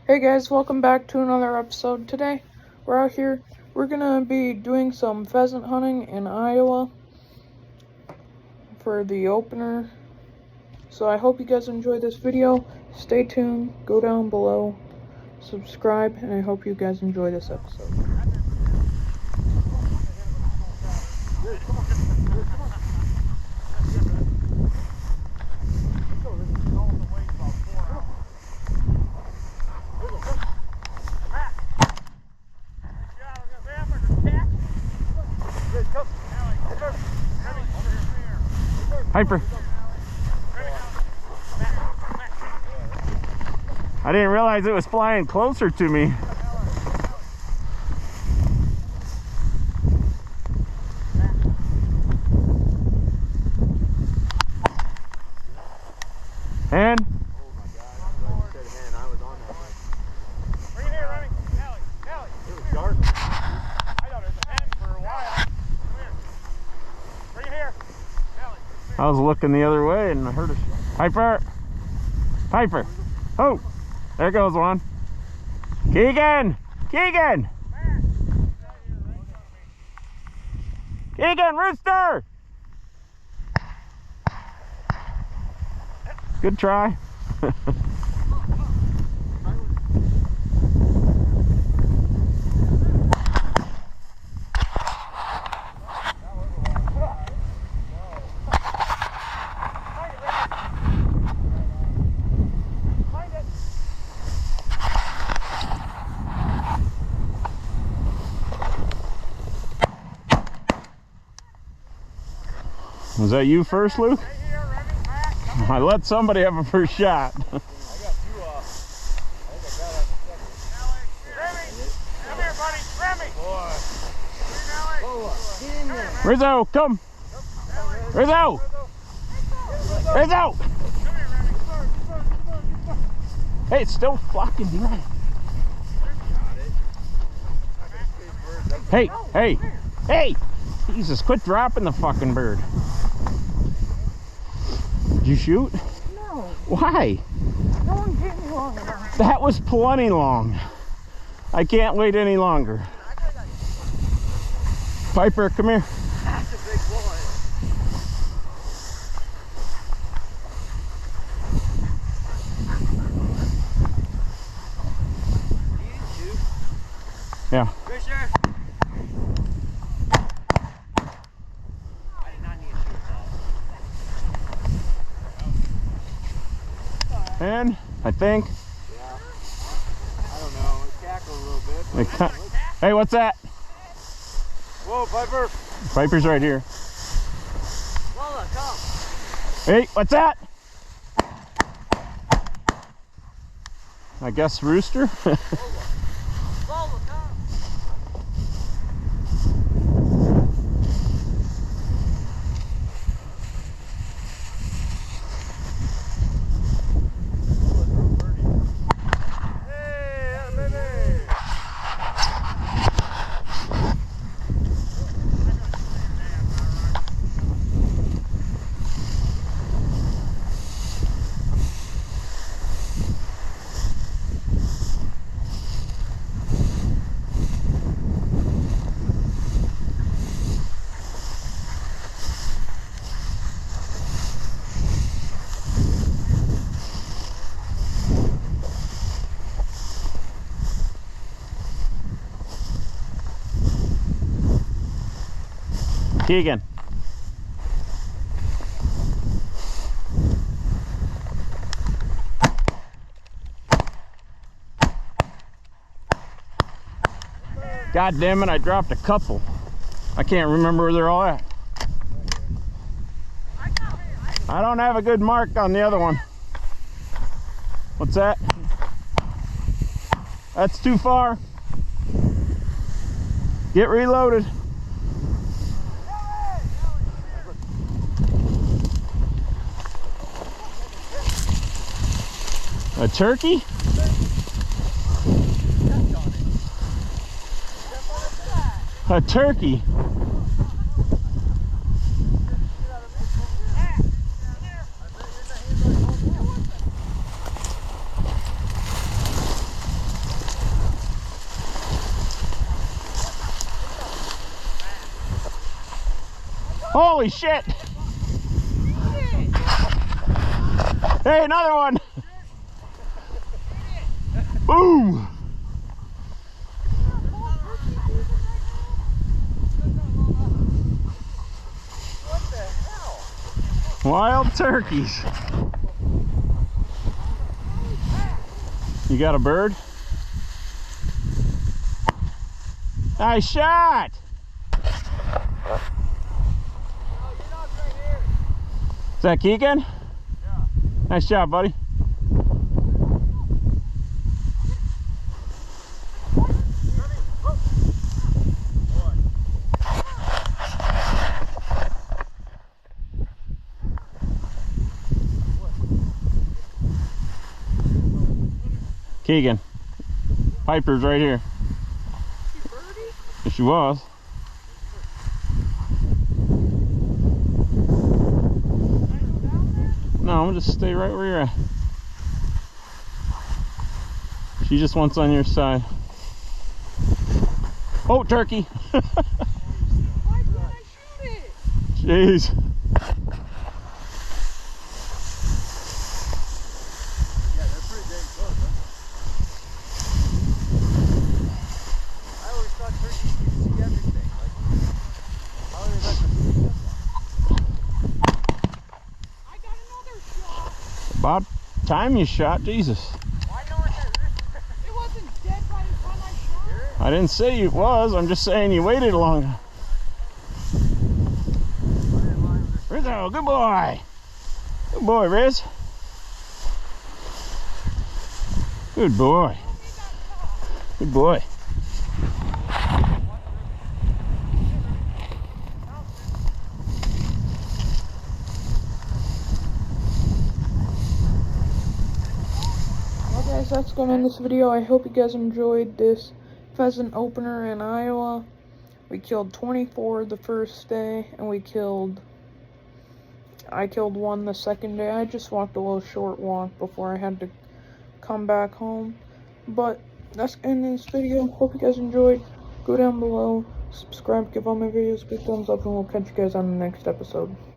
Hey guys, welcome back to another episode. Today, we're out here. We're gonna be doing some pheasant hunting in Iowa for the opener. So I hope you guys enjoy this video. Stay tuned, go down below, subscribe, and I hope you guys enjoy this episode. Hyper. I didn't realize it was flying closer to me. And I was looking the other way and I heard a Piper. Piper. Oh, there goes one. Keegan. Keegan. Keegan, rooster. Good try. Was that you first, Luke? I let somebody have a first shot. I got two Come here, buddy. Remy. Rizzo, come. Rizzo. Rizzo. Hey, it's still flocking behind. Hey, hey, hey. Jesus, quit dropping the fucking bird. Did you shoot? No. Why? No one gave me long enough. That was plenty long. I can't wait any longer. Piper, come here. That's a big one. You didn't shoot? Yeah. Fisher? I did not need to shoot that. And I think. Yeah. I don't know. It cackled a little bit. Hey, what's that? Whoa, Piper. Piper's right here. Lola, come. Hey, what's that? I guess rooster. Lola, come. Keegan. God damn it, I dropped a couple. I can't remember where they're all at. I don't have a good mark on the other one. What's that? That's too far. Get reloaded. A turkey? A turkey. Holy shit! Hey, another one! Boom! What the hell? Wild turkeys. You got a bird? Nice shot! Is that Keegan? Yeah. Nice job, buddy. Keegan. Piper's right here. Yes, she was. No, I'm gonna just stay right where you're at. She just wants on your side. Oh, turkey! Why can't I shoot it? Jeez. Yeah, they're pretty dang close, huh? I always thought turkeys could see everything. Like, how do they let them see that? I got another shot. About time you shot, Jesus. Why no one there? It wasn't dead by the time I shot it. I didn't say it was, I'm just saying you waited long. Rizzo, good boy. Good boy, Riz. Good boy. Good boy. Well guys, that's gonna end this video. I hope you guys enjoyed this pheasant opener in Iowa. We killed 24 the first day, and I killed one the second day. I just walked a little short walk before I had to come back home. But that's the end of this video. Hope you guys enjoyed. Go down below, subscribe, give all my videos a big thumbs up, and we'll catch you guys on the next episode.